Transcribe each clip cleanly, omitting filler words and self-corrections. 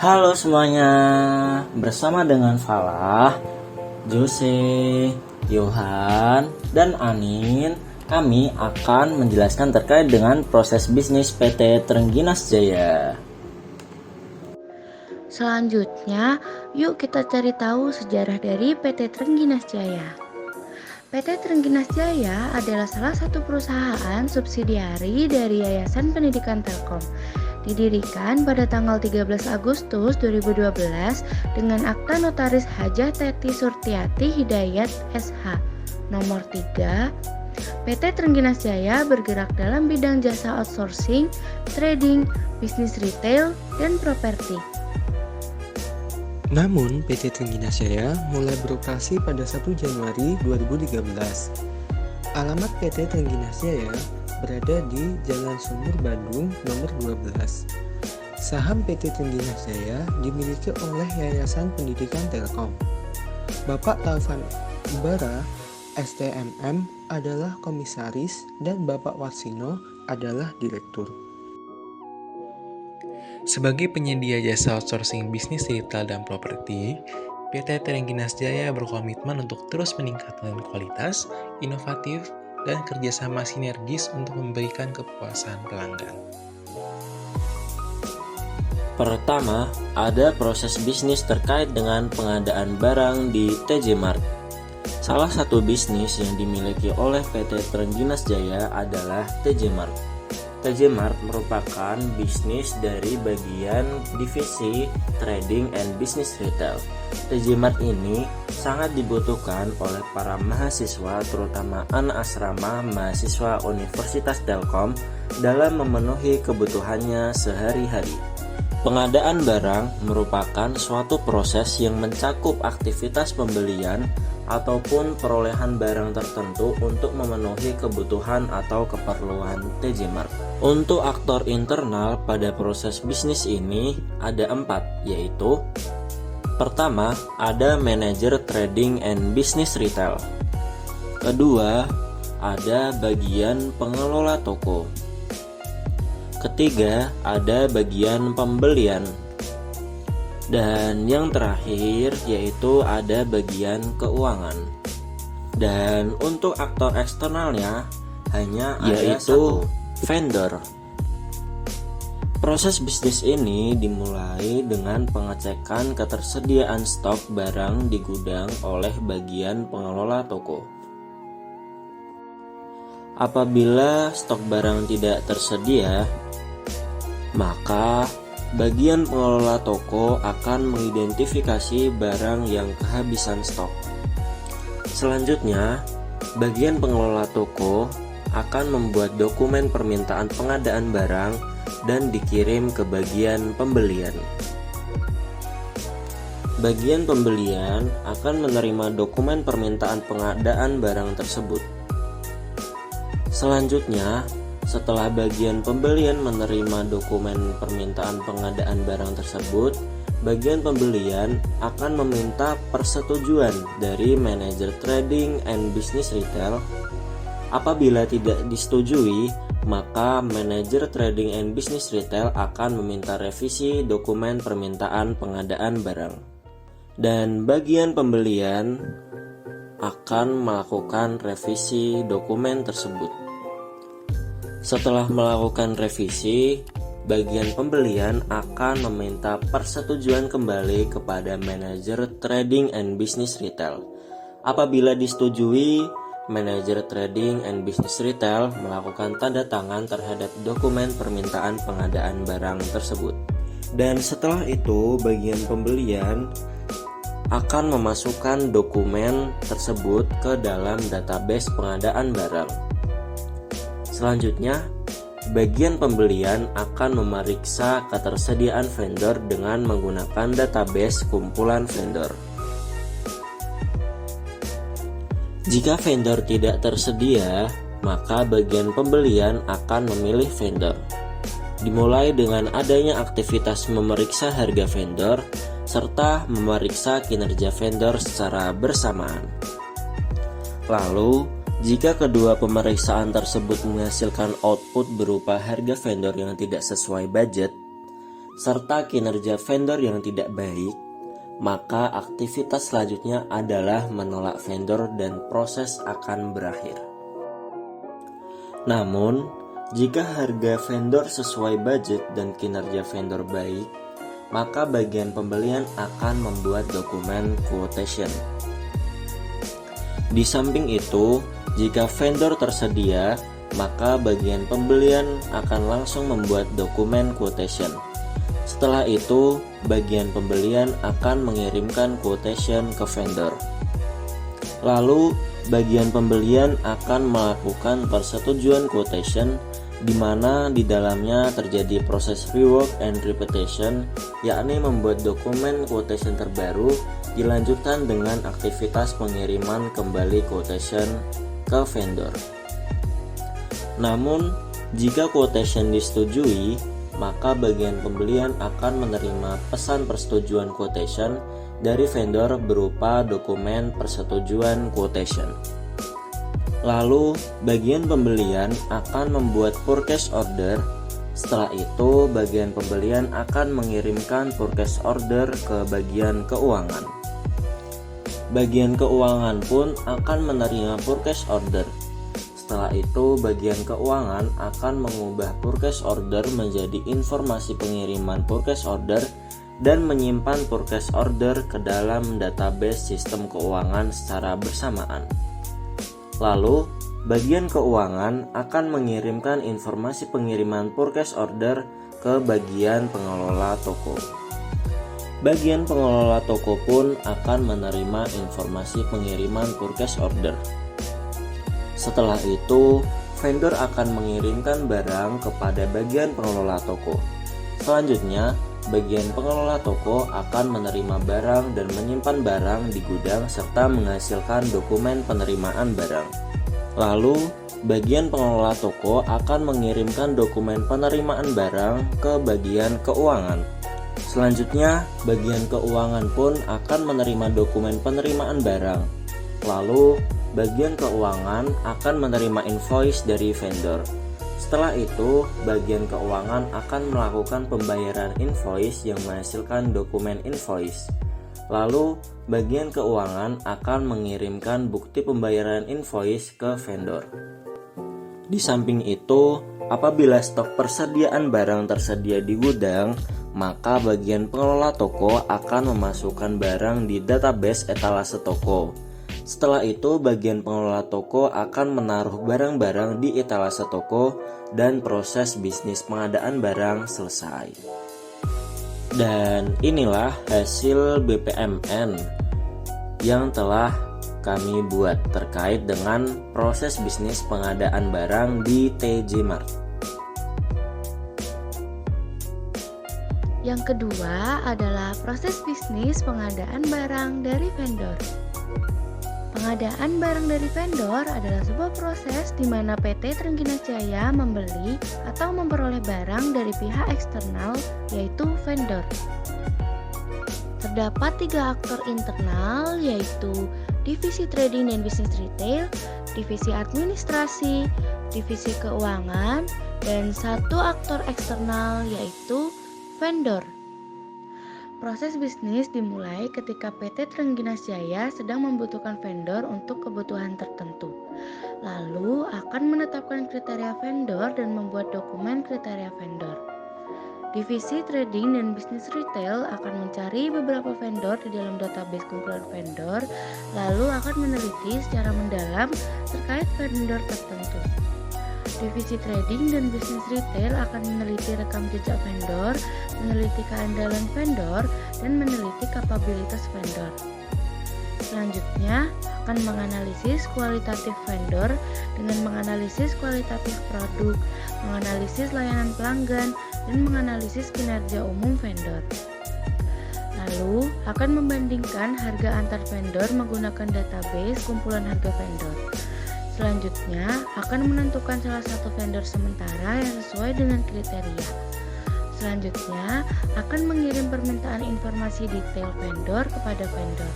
Halo semuanya, bersama dengan Falah, Jose, Yohan, dan Anin, kami akan menjelaskan terkait dengan proses bisnis PT Trengginas Jaya. Selanjutnya, yuk kita cari tahu sejarah dari PT Trengginas Jaya. PT Trengginas Jaya adalah salah satu perusahaan subsidiari dari Yayasan Pendidikan Telkom. Didirikan pada tanggal 13 Agustus 2012 dengan akta notaris Hajah Teti Surtiati Hidayat SH nomor 3. PT Trengginas Jaya bergerak dalam bidang jasa outsourcing, trading, bisnis retail, dan properti. Namun, PT Trengginas Jaya mulai beroperasi pada 1 Januari 2013. Alamat PT Trengginas Jaya berada di Jalan Sumur Bandung nomor 12. Saham PT Trengginas Jaya dimiliki oleh Yayasan Pendidikan Telkom. Bapak Taufan Ubara, STMM, adalah komisaris dan Bapak Warsino adalah direktur. Sebagai penyedia jasa outsourcing bisnis retail dan properti, PT Trengginas Jaya berkomitmen untuk terus meningkatkan kualitas, inovatif, dan kerjasama sinergis untuk memberikan kepuasan pelanggan. Pertama, ada proses bisnis terkait dengan pengadaan barang di TJ Mart. Salah satu bisnis yang dimiliki oleh PT Trengginas Jaya adalah TJ Mart. TJ Mart merupakan bisnis dari bagian divisi Trading and Business Retail. TJ Mart ini sangat dibutuhkan oleh para mahasiswa, terutama anak asrama mahasiswa Universitas Telkom dalam memenuhi kebutuhannya sehari-hari. Pengadaan barang merupakan suatu proses yang mencakup aktivitas pembelian ataupun perolehan barang tertentu untuk memenuhi kebutuhan atau keperluan TJ Mart. Untuk aktor internal pada proses bisnis ini ada 4, yaitu pertama, ada manajer trading and business retail. Kedua, ada bagian pengelola toko. Ketiga, ada bagian pembelian. Dan yang terakhir yaitu ada bagian keuangan. Dan untuk aktor eksternalnya hanya yaitu vendor. Proses bisnis ini dimulai dengan pengecekan ketersediaan stok barang di gudang oleh bagian pengelola toko. Apabila stok barang tidak tersedia, maka bagian pengelola toko akan mengidentifikasi barang yang kehabisan stok. Selanjutnya, bagian pengelola toko akan membuat dokumen permintaan pengadaan barang dan dikirim ke bagian pembelian. Bagian pembelian akan menerima dokumen permintaan pengadaan barang tersebut. Selanjutnya, setelah bagian pembelian menerima dokumen permintaan pengadaan barang tersebut, bagian pembelian akan meminta persetujuan dari manajer trading and business retail. Apabila tidak disetujui, maka manajer trading and business retail akan meminta revisi dokumen permintaan pengadaan barang. Dan bagian pembelian akan melakukan revisi dokumen tersebut. Setelah melakukan revisi, bagian pembelian akan meminta persetujuan kembali kepada manajer trading and business retail. Apabila disetujui, manajer trading and business retail melakukan tanda tangan terhadap dokumen permintaan pengadaan barang tersebut. Dan setelah itu, bagian pembelian akan memasukkan dokumen tersebut ke dalam database pengadaan barang. Selanjutnya, bagian pembelian akan memeriksa ketersediaan vendor dengan menggunakan database kumpulan vendor. Jika vendor tidak tersedia, maka bagian pembelian akan memilih vendor. Dimulai dengan adanya aktivitas memeriksa harga vendor serta memeriksa kinerja vendor secara bersamaan. Lalu, jika kedua pemeriksaan tersebut menghasilkan output berupa harga vendor yang tidak sesuai budget, serta kinerja vendor yang tidak baik, maka aktivitas selanjutnya adalah menolak vendor dan proses akan berakhir. Namun, jika harga vendor sesuai budget dan kinerja vendor baik, maka bagian pembelian akan membuat dokumen quotation. Di samping itu, jika vendor tersedia, maka bagian pembelian akan langsung membuat dokumen quotation. Setelah itu, bagian pembelian akan mengirimkan quotation ke vendor. Lalu, bagian pembelian akan melakukan persetujuan quotation, di mana di dalamnya terjadi proses rework and repetition, yakni membuat dokumen quotation terbaru, dilanjutkan dengan aktivitas pengiriman kembali quotation ke vendor. Namun, jika quotation disetujui, maka bagian pembelian akan menerima pesan persetujuan quotation dari vendor berupa dokumen persetujuan quotation. Lalu, bagian pembelian akan membuat purchase order. Setelah itu, bagian pembelian akan mengirimkan purchase order ke bagian keuangan. Bagian keuangan pun akan menerima purchase order. Setelah itu, bagian keuangan akan mengubah purchase order menjadi informasi pengiriman purchase order dan menyimpan purchase order ke dalam database sistem keuangan secara bersamaan. Lalu, bagian keuangan akan mengirimkan informasi pengiriman purchase order ke bagian pengelola toko. Bagian pengelola toko pun akan menerima informasi pengiriman purchase order. Setelah itu, vendor akan mengirimkan barang kepada bagian pengelola toko. Selanjutnya, bagian pengelola toko akan menerima barang dan menyimpan barang di gudang serta menghasilkan dokumen penerimaan barang. Lalu, bagian pengelola toko akan mengirimkan dokumen penerimaan barang ke bagian keuangan. Selanjutnya, bagian keuangan pun akan menerima dokumen penerimaan barang. Lalu, bagian keuangan akan menerima invoice dari vendor. Setelah itu, bagian keuangan akan melakukan pembayaran invoice yang menghasilkan dokumen invoice. Lalu, bagian keuangan akan mengirimkan bukti pembayaran invoice ke vendor. Di samping itu, apabila stok persediaan barang tersedia di gudang, maka bagian pengelola toko akan memasukkan barang di database etalase toko. Setelah itu, bagian pengelola toko akan menaruh barang-barang di etalase toko dan proses bisnis pengadaan barang selesai. Dan inilah hasil BPMN yang telah kami buat terkait dengan proses bisnis pengadaan barang di TJ Mart. Yang kedua adalah proses bisnis pengadaan barang dari vendor. Pengadaan barang dari vendor adalah sebuah proses di mana PT Trengginas Jaya membeli atau memperoleh barang dari pihak eksternal, yaitu vendor. Terdapat 3 aktor internal, yaitu divisi trading dan bisnis retail, divisi administrasi, divisi keuangan, dan 1 aktor eksternal, yaitu vendor. Proses bisnis dimulai ketika PT Trengginas Jaya sedang membutuhkan vendor untuk kebutuhan tertentu. Lalu akan menetapkan kriteria vendor dan membuat dokumen kriteria vendor. Divisi trading dan bisnis retail akan mencari beberapa vendor di dalam database kumpulan vendor, lalu akan meneliti secara mendalam terkait vendor tertentu. Divisi trading dan bisnis retail akan meneliti rekam jejak vendor, meneliti keandalan vendor, dan meneliti kapabilitas vendor. Selanjutnya, akan menganalisis kualitatif vendor dengan menganalisis kualitatif produk, menganalisis layanan pelanggan, dan menganalisis kinerja umum vendor. Lalu, akan membandingkan harga antar vendor menggunakan database kumpulan harga vendor. Selanjutnya, akan menentukan salah satu vendor sementara yang sesuai dengan kriteria. Selanjutnya, akan mengirim permintaan informasi detail vendor kepada vendor.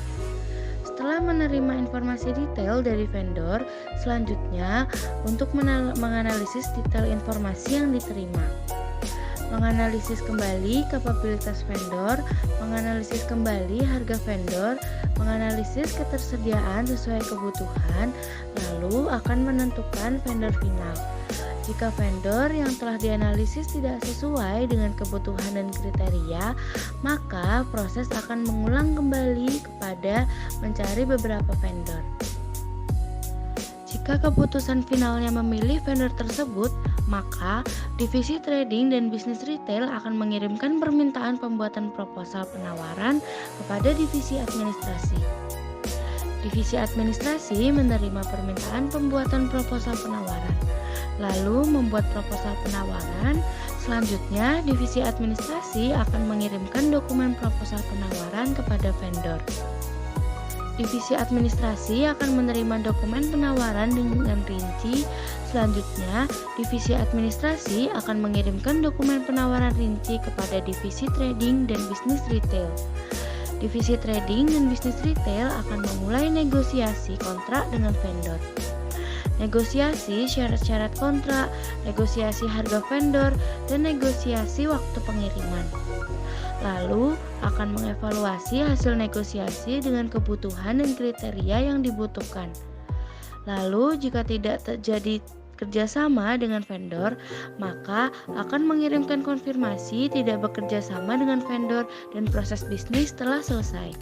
Setelah menerima informasi detail dari vendor, selanjutnya untuk menganalisis detail informasi yang diterima. menganalisis kembali kapabilitas vendor, menganalisis kembali harga vendor, menganalisis ketersediaan sesuai kebutuhan, lalu akan menentukan vendor final. Jika vendor yang telah dianalisis tidak sesuai dengan kebutuhan dan kriteria, maka proses akan mengulang kembali kepada mencari beberapa vendor. Jika keputusan finalnya memilih vendor tersebut, maka divisi trading dan bisnis retail akan mengirimkan permintaan pembuatan proposal penawaran kepada divisi administrasi. Divisi administrasi menerima permintaan pembuatan proposal penawaran, lalu membuat proposal penawaran. Selanjutnya, divisi administrasi akan mengirimkan dokumen proposal penawaran kepada vendor. Divisi administrasi akan menerima dokumen penawaran dengan rinci. Selanjutnya, divisi administrasi akan mengirimkan dokumen penawaran rinci kepada divisi trading dan bisnis retail. Divisi trading dan bisnis retail akan memulai negosiasi kontrak dengan vendor. Negosiasi syarat-syarat kontrak, negosiasi harga vendor, dan negosiasi waktu pengiriman. Lalu akan mengevaluasi hasil negosiasi dengan kebutuhan dan kriteria yang dibutuhkan. Lalu jika tidak terjadi kerjasama dengan vendor, maka akan mengirimkan konfirmasi tidak bekerja sama dengan vendor dan proses bisnis telah selesai.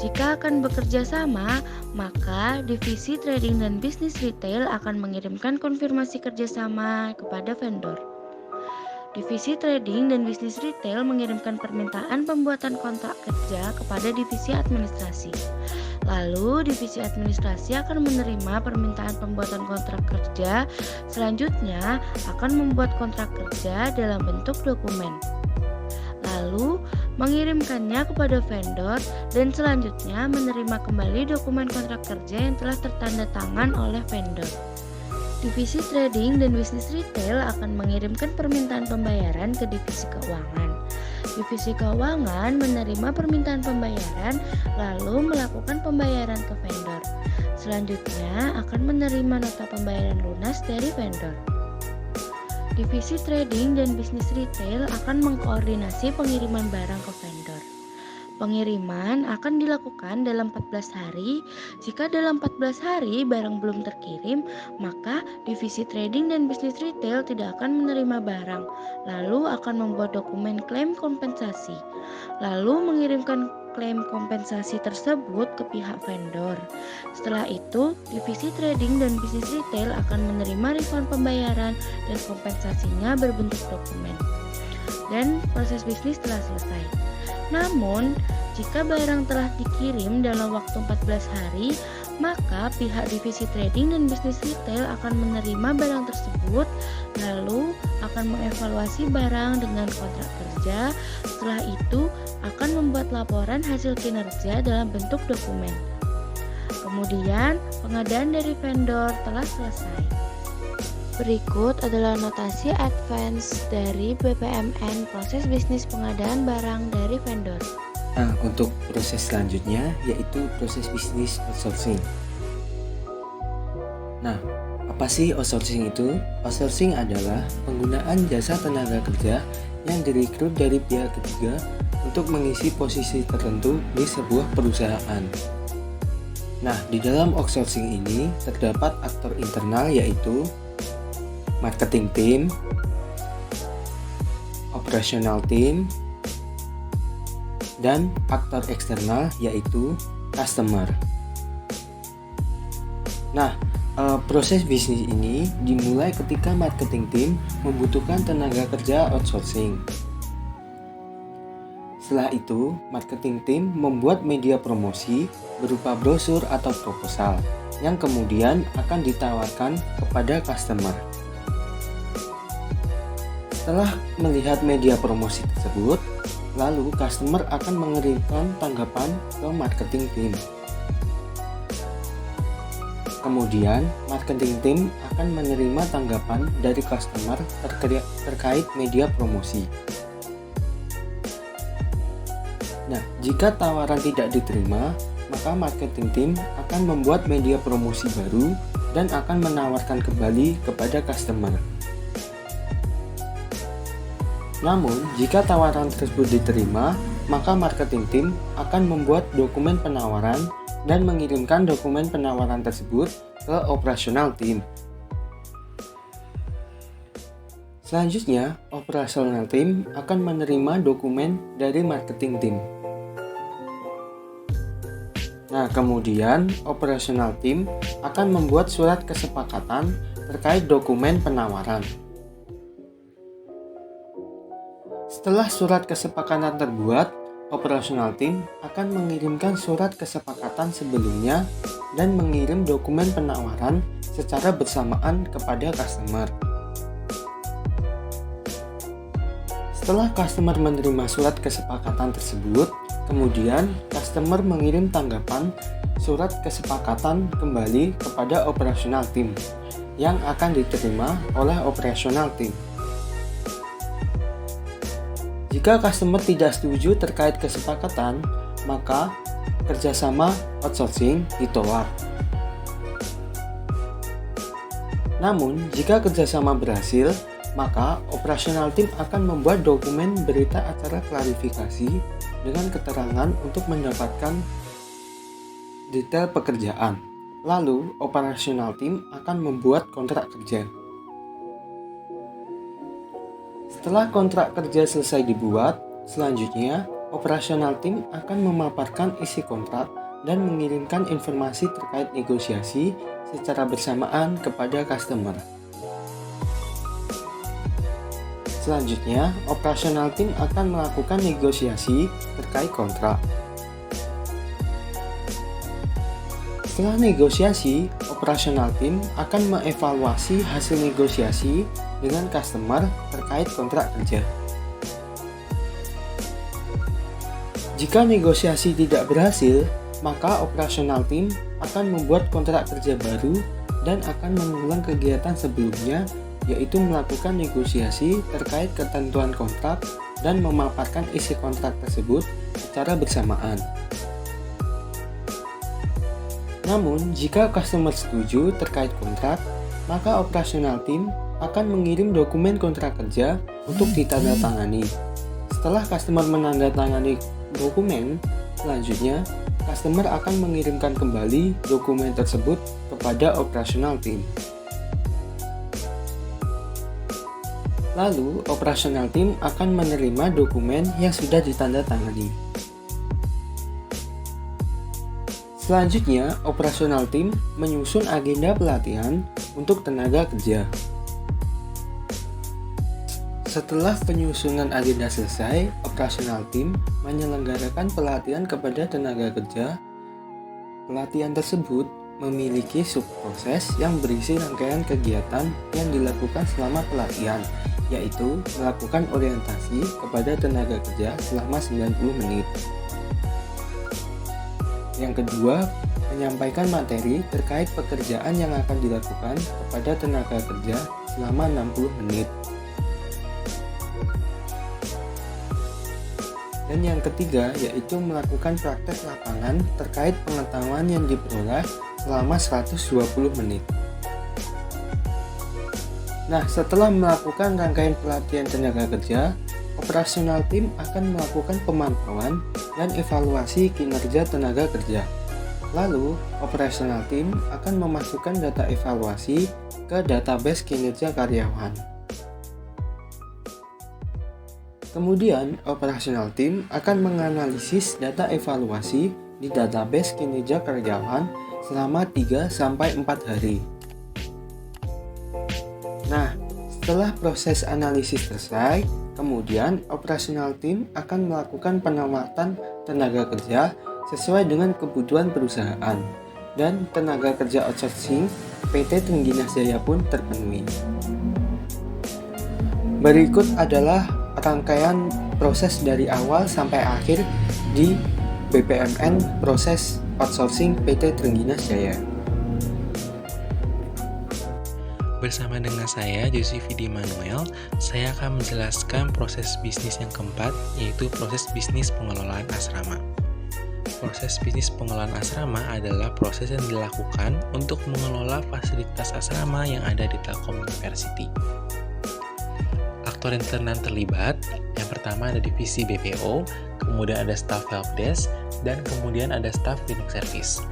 Jika akan bekerja sama, maka divisi trading dan bisnis retail akan mengirimkan konfirmasi kerjasama kepada vendor. Divisi trading dan bisnis retail mengirimkan permintaan pembuatan kontrak kerja kepada divisi administrasi. Lalu, divisi administrasi akan menerima permintaan pembuatan kontrak kerja. Selanjutnya, akan membuat kontrak kerja dalam bentuk dokumen. Lalu, mengirimkannya kepada vendor dan selanjutnya menerima kembali dokumen kontrak kerja yang telah tertanda tangan oleh vendor. Divisi trading dan bisnis retail akan mengirimkan permintaan pembayaran ke divisi keuangan. Divisi keuangan menerima permintaan pembayaran lalu melakukan pembayaran ke vendor. Selanjutnya akan menerima nota pembayaran lunas dari vendor. Divisi trading dan bisnis retail akan mengkoordinasi pengiriman barang ke vendor. Pengiriman akan dilakukan dalam 14 hari. Jika dalam 14 hari barang belum terkirim, maka divisi trading dan bisnis retail tidak akan menerima barang, lalu akan membuat dokumen klaim kompensasi, lalu mengirimkan klaim kompensasi tersebut ke pihak vendor. Setelah itu, divisi trading dan bisnis retail akan menerima refund pembayaran dan kompensasinya berbentuk dokumen. Dan proses bisnis telah selesai. Namun, jika barang telah dikirim dalam waktu 14 hari, maka pihak divisi trading dan bisnis retail akan menerima barang tersebut, lalu akan mengevaluasi barang dengan kontrak kerja. Setelah itu, akan membuat laporan hasil kinerja dalam bentuk dokumen. Kemudian, pengadaan dari vendor telah selesai. Berikut adalah notasi advance dari BPMN proses bisnis pengadaan barang dari vendor. Nah, untuk proses selanjutnya yaitu proses bisnis outsourcing. Nah, apa sih outsourcing itu? Outsourcing adalah penggunaan jasa tenaga kerja yang direkrut dari pihak ketiga untuk mengisi posisi tertentu di sebuah perusahaan. Nah, di dalam outsourcing ini terdapat aktor internal yaitu marketing team, operational team, dan aktor eksternal yaitu customer. Nah, proses bisnis ini dimulai ketika marketing team membutuhkan tenaga kerja outsourcing. Setelah itu, marketing team membuat media promosi berupa brosur atau proposal yang kemudian akan ditawarkan kepada customer. Setelah melihat media promosi tersebut, lalu customer akan mengirimkan tanggapan ke marketing team. Kemudian, marketing team akan menerima tanggapan dari customer terkait media promosi. Nah, jika tawaran tidak diterima, maka marketing team akan membuat media promosi baru dan akan menawarkan kembali kepada customer. Namun, jika tawaran tersebut diterima, maka marketing team akan membuat dokumen penawaran dan mengirimkan dokumen penawaran tersebut ke operasional team. Selanjutnya, operasional team akan menerima dokumen dari marketing team. Nah, kemudian operasional team akan membuat surat kesepakatan terkait dokumen penawaran. Setelah surat kesepakatan terbuat, operasional team akan mengirimkan surat kesepakatan sebelumnya dan mengirim dokumen penawaran secara bersamaan kepada customer. Setelah customer menerima surat kesepakatan tersebut, kemudian customer mengirim tanggapan surat kesepakatan kembali kepada operasional team yang akan diterima oleh operasional team. Jika customer tidak setuju terkait kesepakatan, maka kerjasama outsourcing ditolak. Namun, jika kerjasama berhasil, maka operasional team akan membuat dokumen berita acara klarifikasi dengan keterangan untuk mendapatkan detail pekerjaan. Lalu, operasional team akan membuat kontrak kerja. Setelah kontrak kerja selesai dibuat, selanjutnya operasional team akan memaparkan isi kontrak dan mengirimkan informasi terkait negosiasi secara bersamaan kepada customer. Selanjutnya, operasional team akan melakukan negosiasi terkait kontrak. Setelah negosiasi, operasional team akan mengevaluasi hasil negosiasi dengan customer terkait kontrak kerja. Jika negosiasi tidak berhasil, maka operasional team akan membuat kontrak kerja baru dan akan mengulang kegiatan sebelumnya, yaitu melakukan negosiasi terkait ketentuan kontrak dan memaparkan isi kontrak tersebut secara bersamaan. Namun, jika customer setuju terkait kontrak, maka operasional team akan mengirim dokumen kontrak kerja untuk ditandatangani. Setelah customer menandatangani dokumen, selanjutnya customer akan mengirimkan kembali dokumen tersebut kepada operasional team. Lalu, operasional team akan menerima dokumen yang sudah ditandatangani. Selanjutnya, operasional team menyusun agenda pelatihan untuk tenaga kerja. Setelah penyusunan agenda selesai, operasional team menyelenggarakan pelatihan kepada tenaga kerja. Pelatihan tersebut memiliki subproses yang berisi rangkaian kegiatan yang dilakukan selama pelatihan, yaitu melakukan orientasi kepada tenaga kerja selama 90 menit. Yang kedua, menyampaikan materi terkait pekerjaan yang akan dilakukan kepada tenaga kerja selama 60 menit. Dan yang ketiga, yaitu melakukan praktek lapangan terkait pengetahuan yang diperoleh selama 120 menit. Nah, setelah melakukan rangkaian pelatihan tenaga kerja, operasional tim akan melakukan pemantauan dan evaluasi kinerja tenaga kerja. Lalu, operasional tim akan memasukkan data evaluasi ke database kinerja karyawan. Kemudian, operasional tim akan menganalisis data evaluasi di database kinerja karyawan selama 3-4 hari. Nah, setelah proses analisis selesai, kemudian operasional tim akan melakukan penempatan tenaga kerja sesuai dengan kebutuhan perusahaan, dan tenaga kerja outsourcing PT Trengginas Jaya pun terpenuhi. Berikut adalah rangkaian proses dari awal sampai akhir di BPMN proses outsourcing PT Trengginas Jaya. Bersama dengan saya, Joseph Manuel, saya akan menjelaskan proses bisnis yang keempat, yaitu proses bisnis pengelolaan asrama. Proses bisnis pengelolaan asrama adalah proses yang dilakukan untuk mengelola fasilitas asrama yang ada di Telkom University. aktor internal terlibat, yang pertama ada divisi BPO, kemudian ada staff helpdesk, dan kemudian ada staff cleaning service.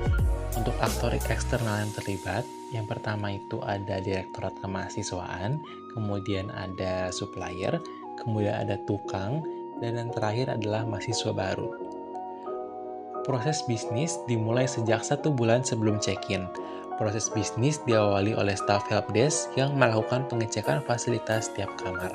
Untuk aktor eksternal yang terlibat, yang pertama itu ada direktorat kemahasiswaan, kemudian ada supplier, kemudian ada tukang, dan yang terakhir adalah mahasiswa baru. Proses bisnis dimulai sejak 1 bulan sebelum check-in. Proses bisnis diawali oleh staff helpdesk yang melakukan pengecekan fasilitas setiap kamar.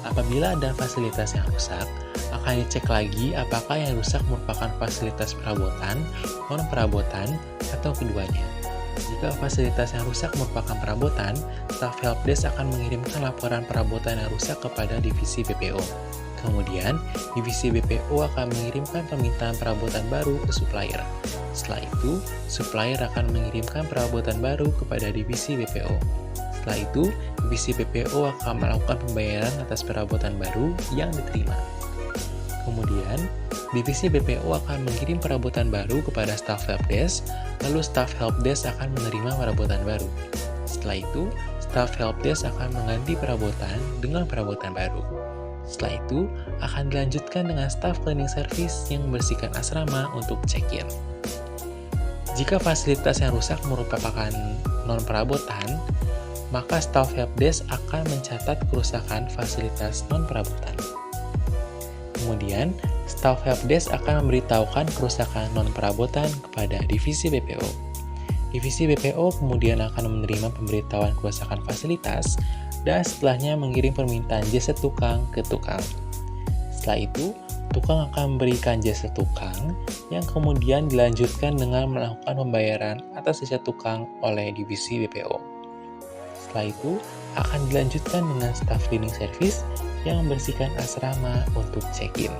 Apabila ada fasilitas yang rusak, akan dicek lagi apakah yang rusak merupakan fasilitas perabotan, non-perabotan, atau keduanya. Jika fasilitas yang rusak merupakan perabotan, staff helpdesk akan mengirimkan laporan perabotan yang rusak kepada divisi BPO. Kemudian, divisi BPO akan mengirimkan permintaan perabotan baru ke supplier. Setelah itu, supplier akan mengirimkan perabotan baru kepada divisi BPO. Setelah itu, divisi BPO akan melakukan pembayaran atas perabotan baru yang diterima. Kemudian, divisi BPO akan mengirim perabotan baru kepada staff helpdesk, lalu staff helpdesk akan menerima perabotan baru. Setelah itu, staff helpdesk akan mengganti perabotan dengan perabotan baru. Setelah itu, akan dilanjutkan dengan staff cleaning service yang membersihkan asrama untuk check-in. Jika fasilitas yang rusak merupakan non-perabotan, maka staff helpdesk akan mencatat kerusakan fasilitas non-perabotan. Kemudian, staff helpdesk akan memberitahukan kerusakan non-perabotan kepada divisi BPO. Divisi BPO kemudian akan menerima pemberitahuan kerusakan fasilitas dan setelahnya mengirim permintaan jasa tukang ke tukang. Setelah itu, tukang akan memberikan jasa tukang yang kemudian dilanjutkan dengan melakukan pembayaran atas jasa tukang oleh divisi BPO. Setelah itu, akan dilanjutkan dengan staff cleaning service yang membersihkan asrama untuk check-in.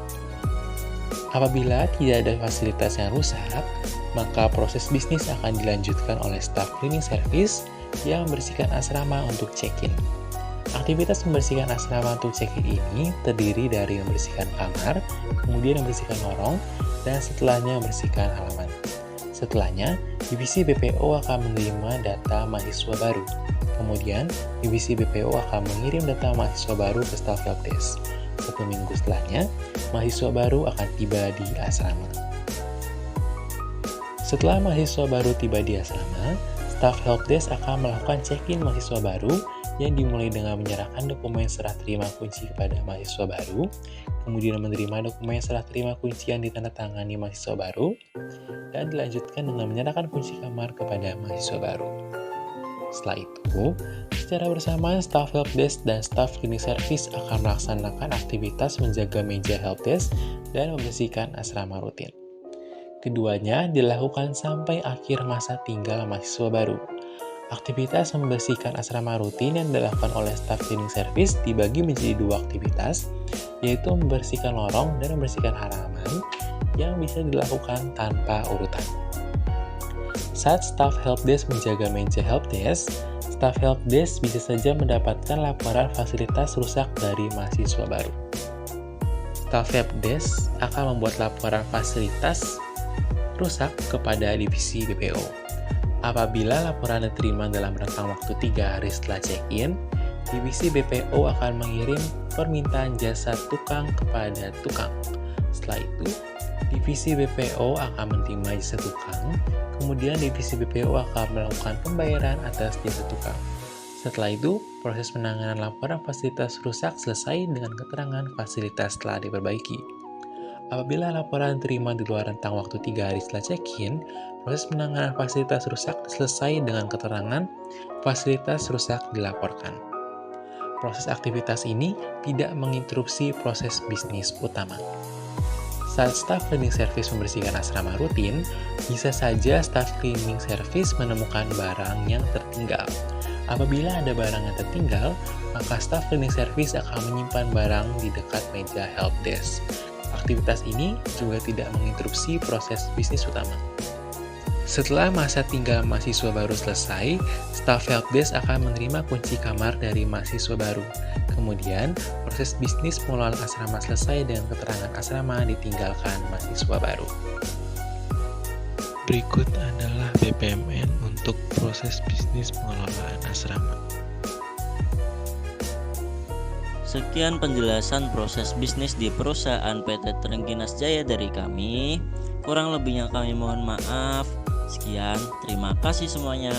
Apabila tidak ada fasilitas yang rusak, maka proses bisnis akan dilanjutkan oleh staff cleaning service yang membersihkan asrama untuk check-in. Aktivitas membersihkan asrama untuk check-in ini terdiri dari membersihkan kamar, kemudian membersihkan lorong, dan setelahnya membersihkan halaman. Setelahnya, divisi BPO akan menerima data mahasiswa baru. Kemudian, divisi BPO akan mengirim data mahasiswa baru ke staff helpdesk. 1 minggu setelahnya, mahasiswa baru akan tiba di asrama. Setelah mahasiswa baru tiba di asrama, staff helpdesk akan melakukan check-in mahasiswa baru yang dimulai dengan menyerahkan dokumen serah terima kunci kepada mahasiswa baru, kemudian menerima dokumen serah terima kunci yang ditandatangani mahasiswa baru, dan dilanjutkan dengan menyerahkan kunci kamar kepada mahasiswa baru. Setelah itu, secara bersamaan staff helpdesk dan staff cleaning service akan melaksanakan aktivitas menjaga meja helpdesk dan membersihkan asrama rutin. Keduanya dilakukan sampai akhir masa tinggal mahasiswa baru. Aktivitas membersihkan asrama rutin yang dilakukan oleh staff cleaning service dibagi menjadi 2 aktivitas, yaitu membersihkan lorong dan membersihkan halaman yang bisa dilakukan tanpa urutan. Saat staff helpdesk menjaga meja helpdesk, staff helpdesk bisa saja mendapatkan laporan fasilitas rusak dari mahasiswa baru. Staff helpdesk akan membuat laporan fasilitas rusak kepada divisi BPO. Apabila laporan diterima dalam rentang waktu 3 hari setelah check-in, divisi BPO akan mengirim permintaan jasa tukang kepada tukang. Setelah itu, divisi BPO akan menerima jasa tukang, kemudian divisi BPO akan melakukan pembayaran atas jasa tukang. Setelah itu, proses penanganan laporan fasilitas rusak selesai dengan keterangan fasilitas telah diperbaiki. Apabila laporan diterima di luar rentang waktu 3 hari setelah check-in, proses penanganan fasilitas rusak selesai dengan keterangan fasilitas rusak dilaporkan. Proses aktivitas ini tidak menginterupsi proses bisnis utama. Saat staff cleaning service membersihkan asrama rutin, bisa saja staff cleaning service menemukan barang yang tertinggal. Apabila ada barang yang tertinggal, maka staff cleaning service akan menyimpan barang di dekat meja helpdesk. Aktivitas ini juga tidak menginterupsi proses bisnis utama. Setelah masa tinggal mahasiswa baru selesai, staff helpdesk akan menerima kunci kamar dari mahasiswa baru. Kemudian, proses bisnis pengelolaan asrama selesai dengan keterangan asrama ditinggalkan mahasiswa baru. Berikut adalah BPMN untuk proses bisnis pengelolaan asrama. Sekian penjelasan proses bisnis di perusahaan PT Trengginas Jaya dari kami. Kurang lebihnya kami mohon maaf. Sekian, terima kasih semuanya.